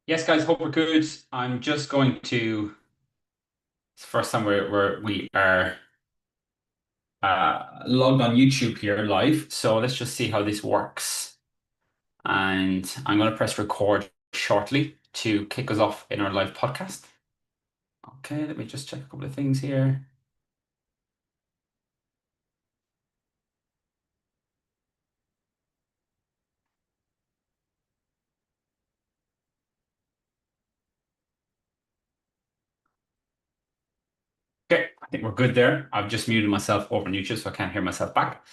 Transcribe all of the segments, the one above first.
Yes, guys, hope we're good. I'm just going to. It's the first time we are logged on YouTube here live. So let's just see how this works. And I'm going to press record shortly to kick us off in our live podcast. Okay, let me just check a couple of things here. Okay, I think we're good there. I've just muted myself over on YouTube so I can't hear myself back.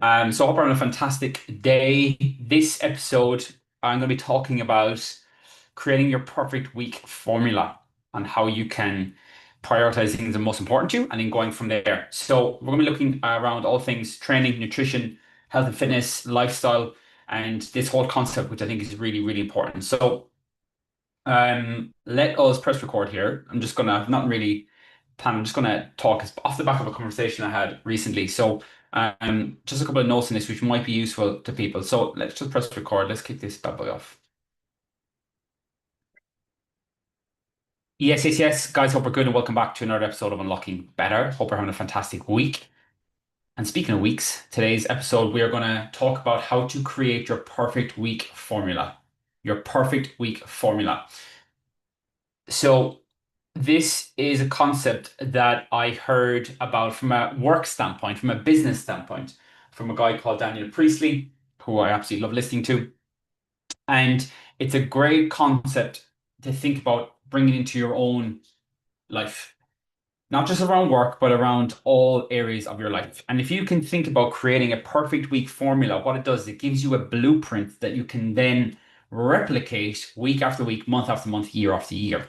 So I hope you're having a fantastic day. This episode, I'm going to be talking about creating your perfect week formula and how you can prioritize things that are most important to you and then going from there. So we're going to be looking around all things training, nutrition, health and fitness, lifestyle, and this whole concept, which I think is really, really important. So let us press record here. I'm just gonna not really plan. I'm just gonna talk off the back of a conversation I had recently. So just a couple of notes in this which might be useful to people. So let's just press record. Let's kick this bad boy off. Yes, yes, yes, guys. Hope we're good and welcome back to another episode of Unlocking Better. Hope we're having a fantastic week. And speaking of weeks, today's episode we are going to talk about how to create your perfect week formula. Your perfect week formula. So this is a concept that I heard about from a work standpoint, from a business standpoint, from a guy called Daniel Priestley, who I absolutely love listening to. And it's a great concept to think about bringing into your own life, not just around work, but around all areas of your life. And if you can think about creating a perfect week formula, what it does, it gives you a blueprint that you can then replicate week after week, month after month, year after year.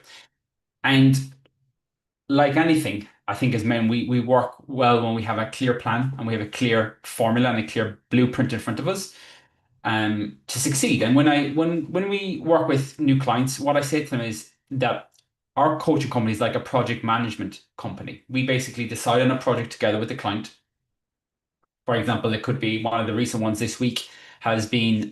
And like anything, I think as men, we work well when we have a clear plan and we have a clear formula and a clear blueprint in front of us to succeed. And when we work with new clients, what I say to them is that our coaching company is like a project management company. We basically decide on a project together with the client. For example, it could be one of the recent ones this week has been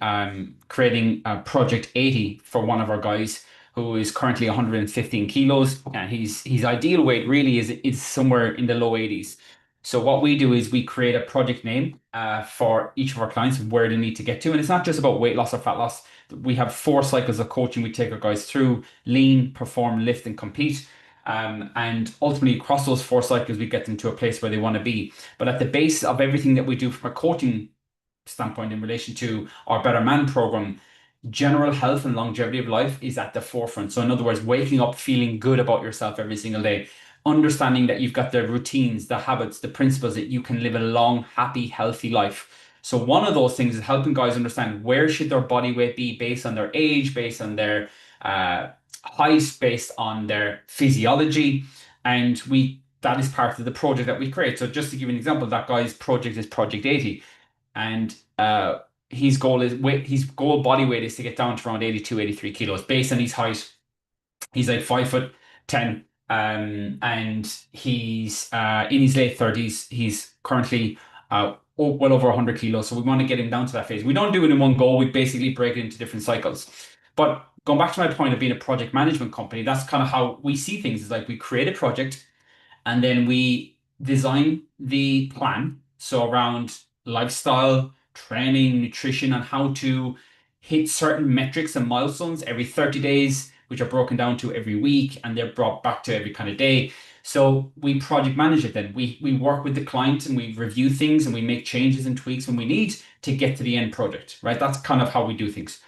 creating a Project 80 for one of our guys who is currently 115 kilos, and his ideal weight really is somewhere in the low 80s. So what we do is we create a project name for each of our clients where they need to get to, and it's not just about weight loss or fat loss. We have 4 cycles of coaching we take our guys through: lean, perform, lift, and compete. And ultimately, across those 4 cycles, we get them to a place where they want to be. But at the base of everything that we do from a coaching standpoint in relation to our Better Man program, general health and longevity of life is at the forefront. So, in other words, waking up feeling good about yourself every single day, understanding that you've got the routines, the habits, the principles that you can live a long, happy, healthy life. So, one of those things is helping guys understand where should their body weight be based on their age, based on their height, based on their physiology, and we that is part of the project that we create. So just to give you an example, that guy's project is Project 80, and his goal body weight is to get down to around 82, 83 kilos based on his height. He's like 5'10", and he's in his late 30s. He's currently well over 100 kilos. So we want to get him down to that phase. We don't do it in one go. We basically break it into different cycles. But going back to my point of being a project management company, that's kind of how we see things. Is like we create a project and then we design the plan. So around lifestyle, training, nutrition, and how to hit certain metrics and milestones every 30 days, which are broken down to every week and they're brought back to every kind of day. So we project manage it then. We work with the client and we review things and we make changes and tweaks when we need to get to the end product, right? That's kind of how we do things.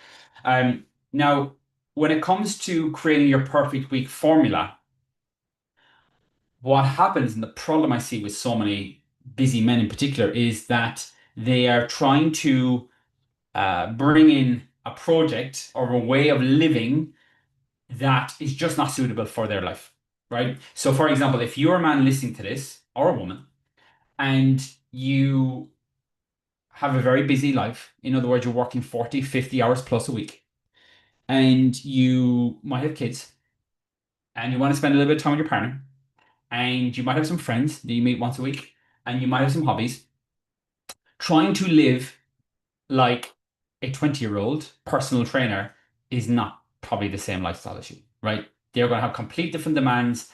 Now, when it comes to creating your perfect week formula, what happens and the problem I see with so many busy men in particular is that they are trying to bring in a project or a way of living that is just not suitable for their life, right? So, for example, if you're a man listening to this or a woman and you have a very busy life, in other words, you're working 40, 50 hours plus a week, and you might have kids and you want to spend a little bit of time with your partner, and you might have some friends that you meet once a week, and you might have some hobbies, trying to live like a 20-year-old personal trainer is not. probably the same lifestyle as you, right? They're going to have complete different demands,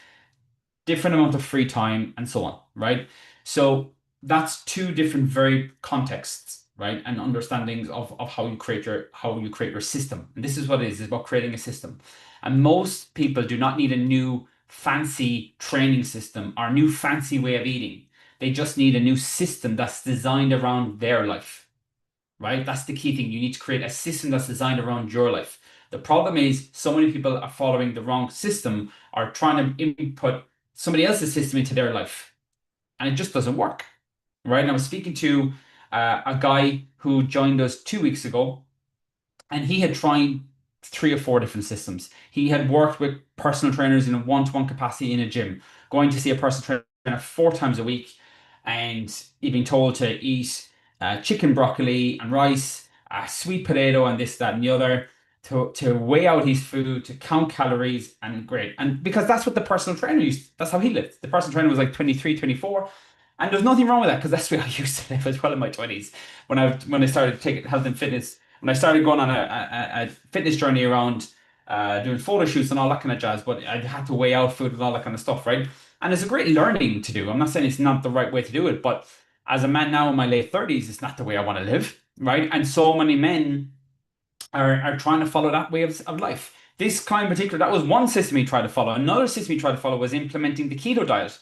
different amount of free time, and so on, right? So that's two different very contexts, right? And understandings of how you create your system. And this is what it is, it's about creating a system. And most people do not need a new fancy training system or a new fancy way of eating. They just need a new system that's designed around their life, right? That's the key thing. You need to create a system that's designed around your life. The problem is so many people are following the wrong system or trying to input somebody else's system into their life, and it just doesn't work, right? And I was speaking to a guy who joined us 2 weeks ago, and he had tried three or four different systems. He had worked with personal trainers in a one-to-one capacity in a gym, going to see a personal trainer 4 times a week, and he'd been told to eat chicken, broccoli, and rice, sweet potato, and this, that, and the other. To weigh out his food, to count calories, and great. And because that's what the personal trainer used, that's how he lived. The personal trainer was like 23, 24. And there's nothing wrong with that because that's the way I used to live as well in my 20s when I started taking health and fitness, when I started going on a fitness journey around doing photo shoots and all that kind of jazz, but I had to weigh out food and all that kind of stuff, right? And it's a great learning to do. I'm not saying it's not the right way to do it, but as a man now in my late 30s, it's not the way I want to live, right? And so many men are trying to follow that way of life. This guy in particular, that was one system he tried to follow. Another system he tried to follow was implementing the keto diet.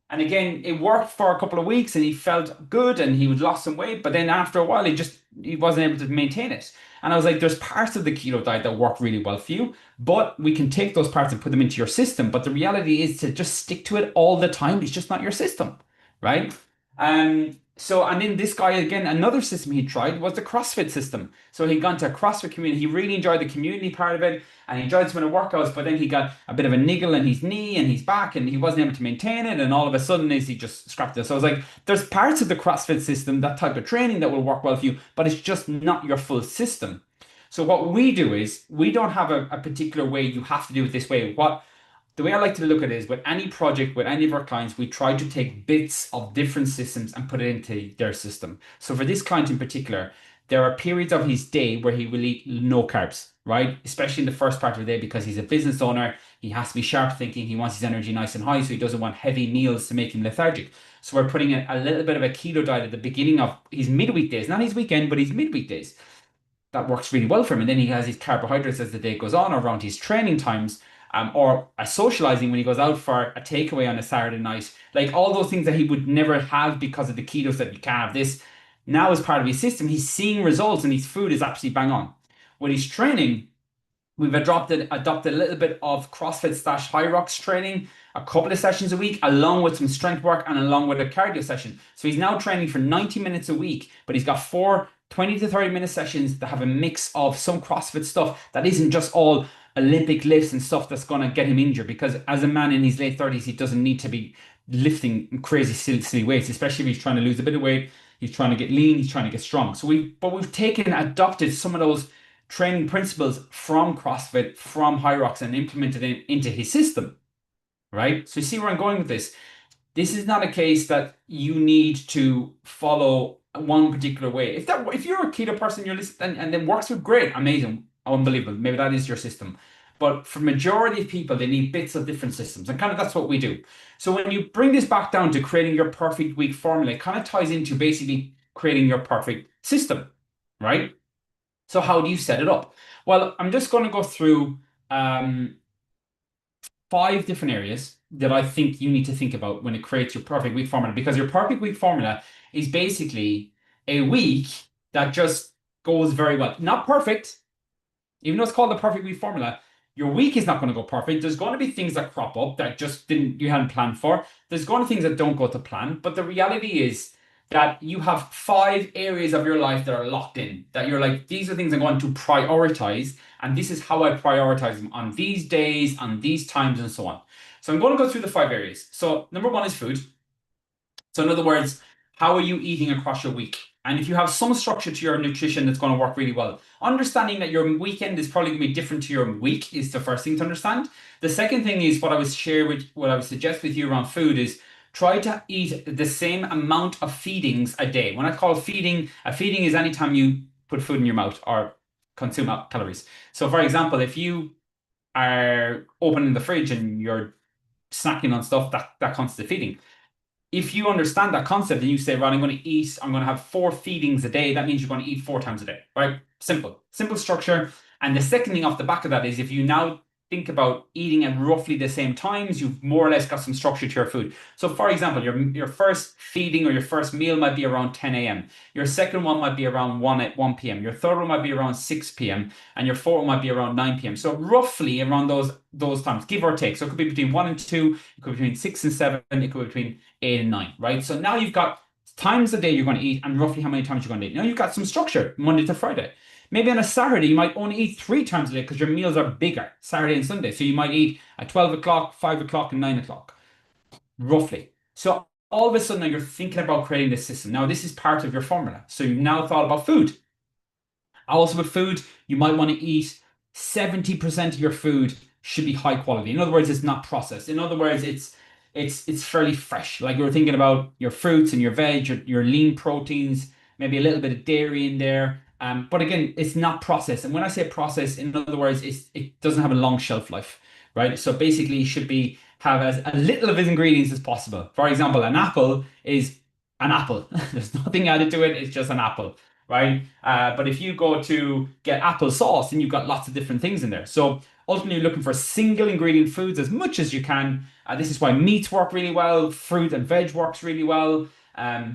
And again, it worked for a couple of weeks and he felt good and he would lost some weight, but then after a while he wasn't able to maintain it. And I was like, there's parts of the keto diet that work really well for you, but we can take those parts and put them into your system. But the reality is to just stick to it all the time. It's just not your system, right? And then this guy, again, another system he tried was the CrossFit system. So he'd gone to a CrossFit community. He really enjoyed the community part of it and he enjoyed some of the workouts, but then he got a bit of a niggle in his knee and his back and he wasn't able to maintain it. And all of a sudden he just scrapped it. So I was like, there's parts of the CrossFit system, that type of training that will work well for you, but it's just not your full system. So what we do is we don't have a particular way you have to do it this way. The way I like to look at it is with any project, with any of our clients, we try to take bits of different systems and put it into their system. So for this client in particular, there are periods of his day where he will eat no carbs, right? Especially in the first part of the day because he's a business owner. He has to be sharp thinking. He wants his energy nice and high, so he doesn't want heavy meals to make him lethargic. So we're putting a little bit of a keto diet at the beginning of his midweek days, not his weekend, but his midweek days. That works really well for him. And then he has his carbohydrates as the day goes on around his training times, or a socializing when he goes out for a takeaway on a Saturday night. Like all those things that he would never have because of the ketos that you can't have this. Now, as part of his system, he's seeing results and his food is absolutely bang on. With his training, we've adopted a little bit of CrossFit slash High Rocks training, a couple of sessions a week, along with some strength work and along with a cardio session. So he's now training for 90 minutes a week, but he's got four 20 to 30 minute sessions that have a mix of some CrossFit stuff that isn't just all Olympic lifts and stuff that's going to get him injured. Because as a man in his late 30s, he doesn't need to be lifting crazy, silly weights, especially if he's trying to lose a bit of weight. He's trying to get lean, he's trying to get strong. But we've adopted some of those training principles from CrossFit, from High Rocks, and implemented it into his system, right? So you see where I'm going with this. This is not a case that you need to follow one particular way. If you're a keto person, you're listening and it works with great, amazing, unbelievable. Maybe that is your system. But for majority of people, they need bits of different systems, and kind of that's what we do. So when you bring this back down to creating your perfect week formula, it kind of ties into basically creating your perfect system, right? So how do you set it up? Well, I'm just going to go through 5 different areas that I think you need to think about when it creates your perfect week formula, because your perfect week formula is basically a week that just goes very well. Not perfect, even though it's called the perfect week formula, your week is not going to go perfect. There's going to be things that crop up that you hadn't planned for. There's going to be things that don't go to plan. But the reality is that you have 5 areas of your life that are locked in, that you're like, these are things I'm going to prioritize. And this is how I prioritize them on these days, on these times, and so on. So I'm going to go through the 5 areas. So number 1 is food. So in other words, how are you eating across your week? And if you have some structure to your nutrition, that's going to work really well. Understanding that your weekend is probably going to be different to your week is the first thing to understand. The second thing is what I would suggest with you around food is try to eat the same amount of feedings a day. When I call feeding, a feeding is anytime you put food in your mouth or consume calories. So for example, if you are opening the fridge and you're snacking on stuff, that counts as feeding. If you understand that concept and you say, right, I'm going to have four feedings a day, that means you're going to eat four times a day, right? Simple structure. And the second thing off the back of that is if you now think about eating at roughly the same times, you've more or less got some structure to your food. So, for example, your first feeding or your first meal might be around 10 a.m. Your second one might be around 1 at 1 p.m. Your third one might be around 6 p.m. and your fourth one might be around 9 p.m. So roughly around those times, give or take. So it could be between 1 and 2, it could be between 6 and 7, it could be between 8 and 9, right? So now you've got times a day you're going to eat and roughly how many times you're going to eat. Now you've got some structure Monday to Friday. Maybe on a Saturday, you might only eat three times a day because your meals are bigger, Saturday and Sunday. So you might eat at 12 o'clock, 5 o'clock, and 9 o'clock, roughly. So all of a sudden, now you're thinking about creating this system. Now, this is part of your formula. So you've now thought about food. Also, with food, you might want to eat 70% of your food should be high quality. In other words, it's not processed. In other words, it's fairly fresh. Like you're thinking about your fruits and your veg, your lean proteins, maybe a little bit of dairy in there. But again, it's not processed. And when I say processed, in other words, it doesn't have a long shelf life, right? So basically, it should be have as a little of its ingredients as possible. For example, an apple is an apple. There's nothing added to it. It's just an apple, right? But if you go to get apple sauce, then you've got lots of different things in there. So ultimately, you're looking for single ingredient foods as much as you can. This is why meats work really well, fruit and veg works really well,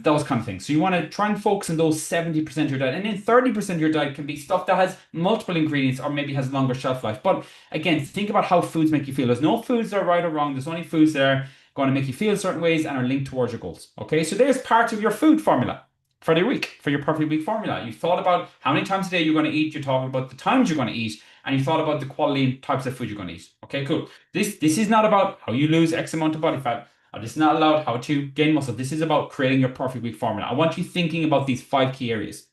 those kind of things. So you want to try and focus on those 70% of your diet. And then 30% of your diet can be stuff that has multiple ingredients or maybe has longer shelf life. But again, think about how foods make you feel. There's no foods that are right or wrong. There's only foods that are going to make you feel certain ways and are linked towards your goals. Okay, so there's part of your food formula for the week, for your perfect week formula. You thought about how many times a day you're going to eat. You're talking about the times you're going to eat, and you thought about the quality and types of food you're going to eat. Okay, cool. This is not about how you lose X amount of body fat. This is not about how to gain muscle. This is about creating your perfect week formula. I want you thinking about these five key areas.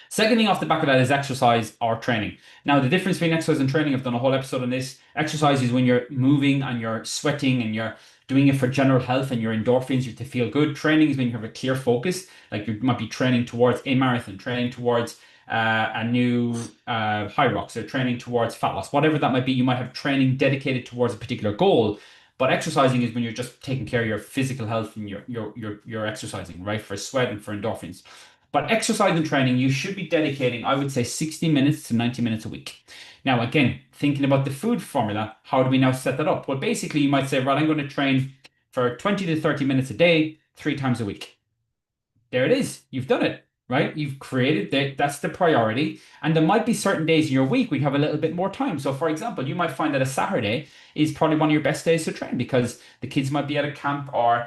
Second thing off the back of that is exercise or training. Now, the difference between exercise and training, I've done a whole episode on this. Exercise is when you're moving and you're sweating and you're doing it for general health and your endorphins, you to feel good. Training is when you have a clear focus, like you might be training towards a marathon, training towards a new high rocks, or training towards fat loss, whatever that might be. You might have training dedicated towards a particular goal. But exercising is when you're just taking care of your physical health and you're exercising, right? For sweat and for endorphins. But exercise and training, you should be dedicating, I would say, 60 minutes to 90 minutes a week. Now, again, thinking about the food formula, how do we now set that up? Well, basically, you might say, right, I'm going to train for 20 to 30 minutes a day, three times a week. There it is. You've done it, right? You've created that. That's the priority. And there might be certain days in your week where you have a little bit more time. So, for example, you might find that a Saturday is probably one of your best days to train because the kids might be at a camp or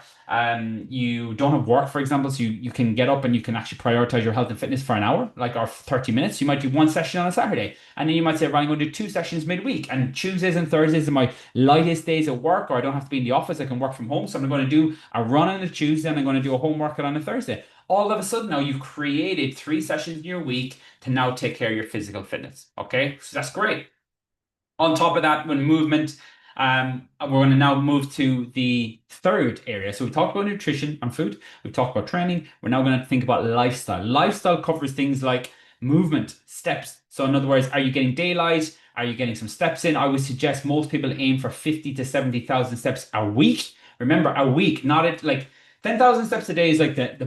you don't have work, for example. So you can get up and you can actually prioritize your health and fitness for an hour, like or 30 minutes. You might do one session on a Saturday. And then you might say, right, I'm going to do two sessions midweek. And Tuesdays and Thursdays are my lightest days at work, or I don't have to be in the office. I can work from home. So I'm going to do a run on a Tuesday and I'm going to do a home workout on a Thursday. All of a sudden now you've created three sessions in your week to now take care of your physical fitness. Okay, so that's great. On top of that, when movement, we're going to now move to the third area. So we talked about nutrition and food. We've talked about training. We're now going to think about lifestyle. Lifestyle covers things like movement, steps. So in other words, are you getting daylight? Are you getting some steps in? I would suggest most people aim for 50 to 70,000 steps a week. Remember, a week, not it like 10,000 steps a day is like the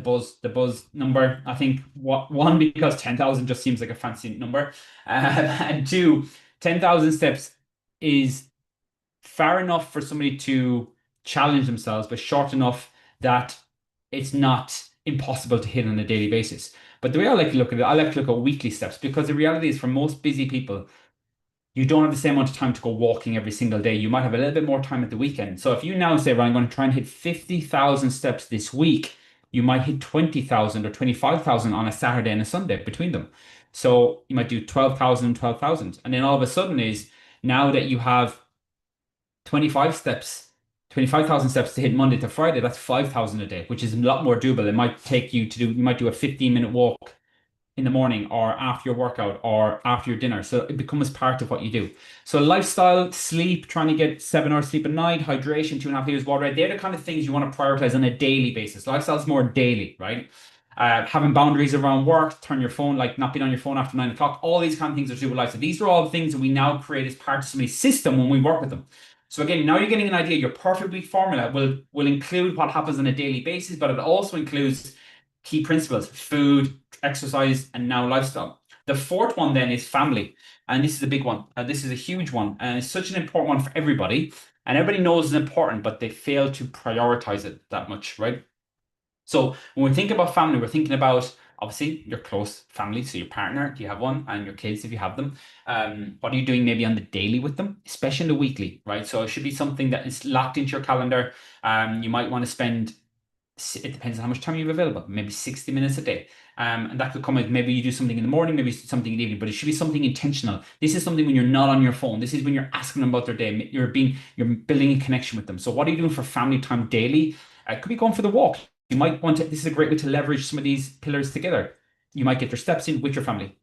buzz number. I think one, because 10,000 just seems like a fancy number. And two, 10,000 steps is far enough for somebody to challenge themselves, but short enough that it's not impossible to hit on a daily basis. But the way I like to look at it, I like to look at weekly steps because the reality is for most busy people, you don't have the same amount of time to go walking every single day. You might have a little bit more time at the weekend. So if you now say, well, I'm going to try and hit 50,000 steps this week, you might hit 20,000 or 25,000 on a Saturday and a Sunday between them. So you might do 12,000 and 12,000. And then all of a sudden is now that you have 25,000 steps to hit Monday to Friday, that's 5,000 a day, which is a lot more doable. It might take you to do, you might do a 15-minute walk in the morning or after your workout or after your dinner. So it becomes part of what you do. So lifestyle, sleep, trying to get 7 hours sleep at night, hydration, 2.5 liters water, they're the kind of things you want to prioritize on a daily basis. Lifestyle is more daily, right? Having boundaries around work, turn your phone, like not being on your phone after 9 o'clock, all these kind of things are to do with life. So these are all things that we now create as part of somebody's system when we work with them. So again, now you're getting an idea. Your perfect week formula will include what happens on a daily basis, but it also includes key principles: food, exercise, and now lifestyle. The fourth one then is family, and this is a big one. This is a huge one, and it's such an important one for everybody. And everybody knows it's important, but they fail to prioritize it that much, right? So when we think about family, we're thinking about obviously your close family, so your partner, do you have one, and your kids if you have them. What are you doing maybe on the daily with them, especially in the weekly, right? So it should be something that is locked into your calendar. You might want to spend, it depends on how much time you have available, maybe 60 minutes a day. And that could come with maybe you do something in the morning, maybe something in the evening, but it should be something intentional. This is something when you're not on your phone. This is when you're asking them about their day. You're building a connection with them. So what are you doing for family time daily? It could be going for the walk. You might want to, this is a great way to leverage some of these pillars together. You might get your steps in with your family,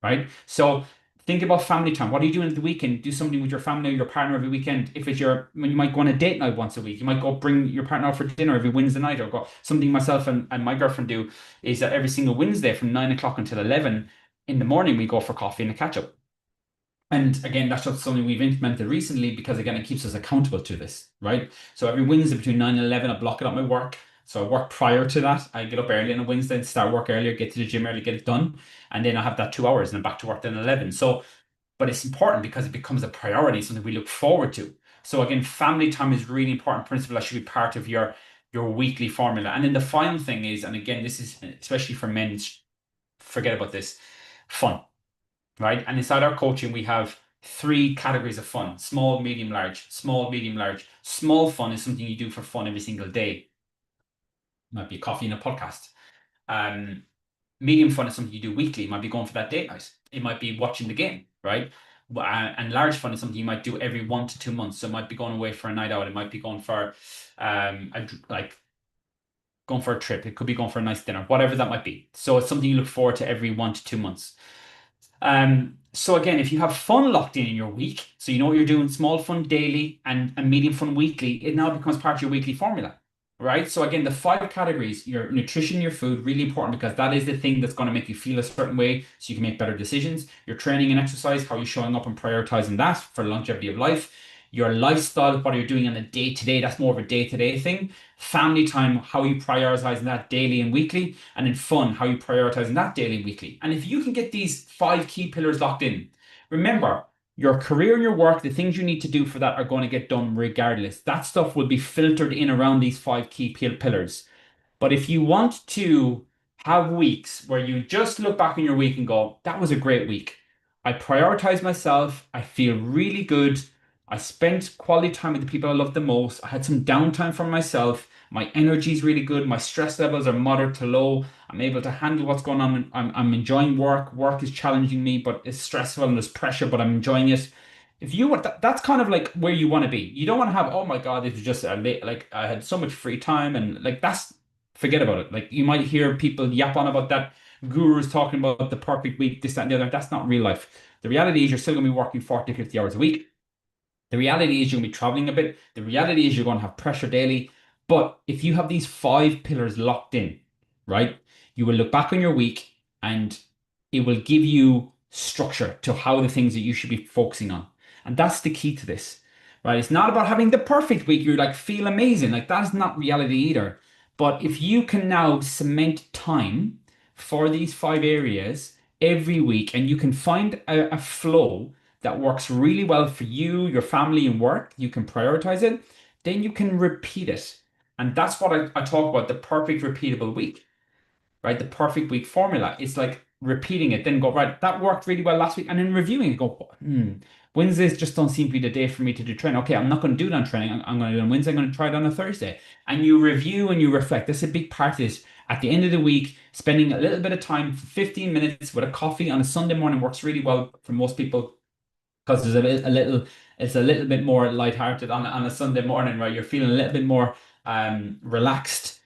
right? So think about family time. What are you doing at the weekend? Do something with your family or your partner every weekend. If it's when you might go on a date night once a week, you might go bring your partner out for dinner every Wednesday night, or go something myself and my girlfriend do is that every single Wednesday from 9 o'clock until 11 in the morning, we go for coffee and a catch up. And again, that's just something we've implemented recently because again, it keeps us accountable to this, right? So every Wednesday between 9 and 11, I block it up my work. So I work prior to that. I get up early on a Wednesday and start work earlier, get to the gym early, get it done. And then I have that 2 hours and I'm back to work then 11. So, but it's important because it becomes a priority, something we look forward to. So again, family time is really important principle that should be part of your weekly formula. And then the final thing is, and again, this is especially for men, forget about this, fun, right? And inside our coaching, we have three categories of fun: small, medium, large. Small, medium, large. Small fun is something you do for fun every single day. Might be coffee and a podcast. Um, Medium fun is something you do weekly. It might be going for that date night. It might be watching the game, right? And large fun is something you might do every 1 to 2 months. So it might be going away for a night out. It might be going for like going for a trip. It could be going for a nice dinner, whatever that might be. So it's something you look forward to every 1 to 2 months. So again, if you have fun locked in your week, so you know what you're doing, small fun daily and medium fun weekly, it now becomes part of your weekly formula, right? So again, the five categories: your nutrition, your food, really important because that is the thing that's going to make you feel a certain way so you can make better decisions. Your training and exercise, how you're showing up and prioritizing that for longevity of life. Your lifestyle, what you're doing on a day to day, that's more of a day to day thing. Family time, how you prioritizing that daily and weekly. And then fun, how you prioritizing that daily and weekly. And if you can get these five key pillars locked in, remember, your career and your work, the things you need to do for that are going to get done regardless. That stuff will be filtered in around these five key pillars. But if you want to have weeks where you just look back on your week and go, that was a great week. I prioritize myself. I feel really good. I spent quality time with the people I love the most. I had some downtime for myself. My energy is really good. My stress levels are moderate to low. I'm able to handle what's going on. I'm enjoying work. Work is challenging me, but it's stressful and there's pressure, but I'm enjoying it. If you want that's kind of like where you want to be. You don't want to have, oh my God, it was just a late, like I had so much free time and like that's forget about it. Like you might hear people yap on about that, gurus talking about the perfect week, this, that, and the other. That's not real life. The reality is you're still going to be working 40, 50 hours a week. The reality is you're going to be traveling a bit. The reality is you're going to have pressure daily. But if you have these five pillars locked in, right, you will look back on your week and it will give you structure to how the things that you should be focusing on. And that's the key to this, right? It's not about having the perfect week. You're like, feel amazing. Like, that's not reality either. But if you can now cement time for these five areas every week and you can find a flow that works really well for you, your family, and work, you can prioritize it, then you can repeat it. And that's what I talk about, the perfect repeatable week, right? The perfect week formula. It's like repeating it, then go, right, that worked really well last week, and then reviewing it, go, Wednesdays just don't seem to be the day for me to do training. Okay, I'm not going to do it on training. I'm going to do it on Wednesday. I'm going to try it on a Thursday. And you review and you reflect. That's a big part of this. At the end of the week, spending a little bit of time, 15 minutes with a coffee on a Sunday morning works really well for most people because there's it's a little bit more lighthearted on a Sunday morning, right? You're feeling a little bit more relaxed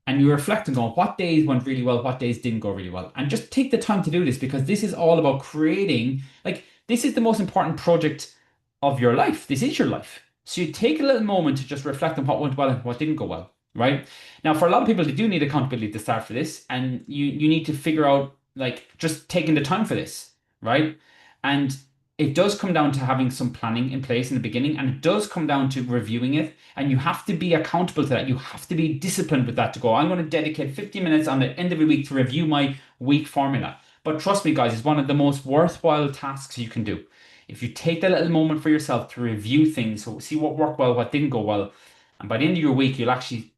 and you reflect and go, what days went really well, what days didn't go really well. And just take the time to do this because this is all about creating, like, this is the most important project of your life. This is your life. So you take a little moment to just reflect on what went well and what didn't go well. right? Now, for a lot of people, they do need accountability to start for this, and you need to figure out like just taking the time for this, right? And it does come down to having some planning in place in the beginning, and it does come down to reviewing it, and you have to be accountable to that. You have to be disciplined with that to go, I'm going to dedicate 50 minutes on the end of the week to review my week formula. But trust me, guys, it's one of the most worthwhile tasks you can do. If you take that little moment for yourself to review things, so see what worked well, what didn't go well, and by the end of your week, you'll actually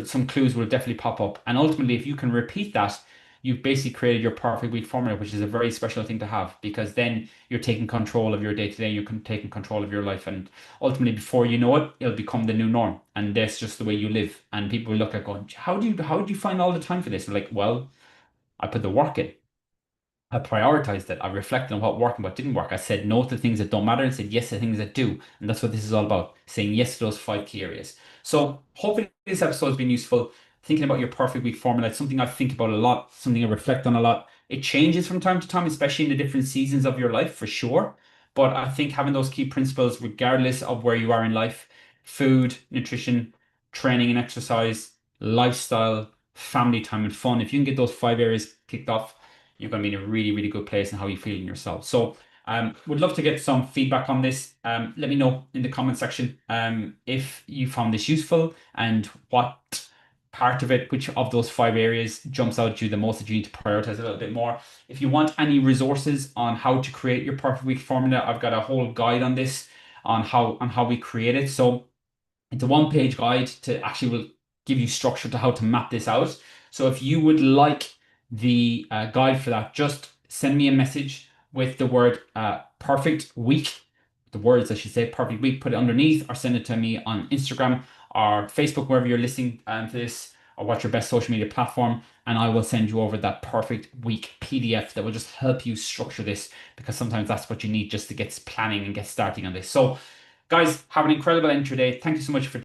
some clues will definitely pop up. And ultimately, if you can repeat that, you've basically created your perfect week formula, which is a very special thing to have because then you're taking control of your day to day, you're taking control of your life. And ultimately, before you know it, it'll become the new norm. And that's just the way you live. And people will look at going, how do you find all the time for this? I'm like, well, I put the work in. I prioritized it. I reflected on what worked and what didn't work. I said no to things that don't matter and said yes to things that do. And that's what this is all about, saying yes to those five key areas. So hopefully this episode has been useful. Thinking about your perfect week formula. It's something I think about a lot, something I reflect on a lot. It changes from time to time, especially in the different seasons of your life, for sure. But I think having those key principles, regardless of where you are in life, food, nutrition, training and exercise, lifestyle, family time, and fun, if you can get those five areas kicked off, you're going to be in a really, really good place and how you feel in yourself. So, would love to get some feedback on this. Let me know in the comment section if you found this useful and what part of it, which of those five areas jumps out at you the most that you need to prioritize a little bit more. If you want any resources on how to create your perfect week formula, I've got a whole guide on this on how we create it. So it's a one-page guide to actually will give you structure to how to map this out. So if you would like the guide for that, just send me a message with the word perfect week, the words I should say perfect week, put it underneath or send it to me on Instagram or Facebook, wherever you're listening to this, or what's your best social media platform. And I will send you over that perfect week PDF that will just help you structure this because sometimes that's what you need just to get planning and get starting on this. So guys, have an incredible end to your day. Thank you so much for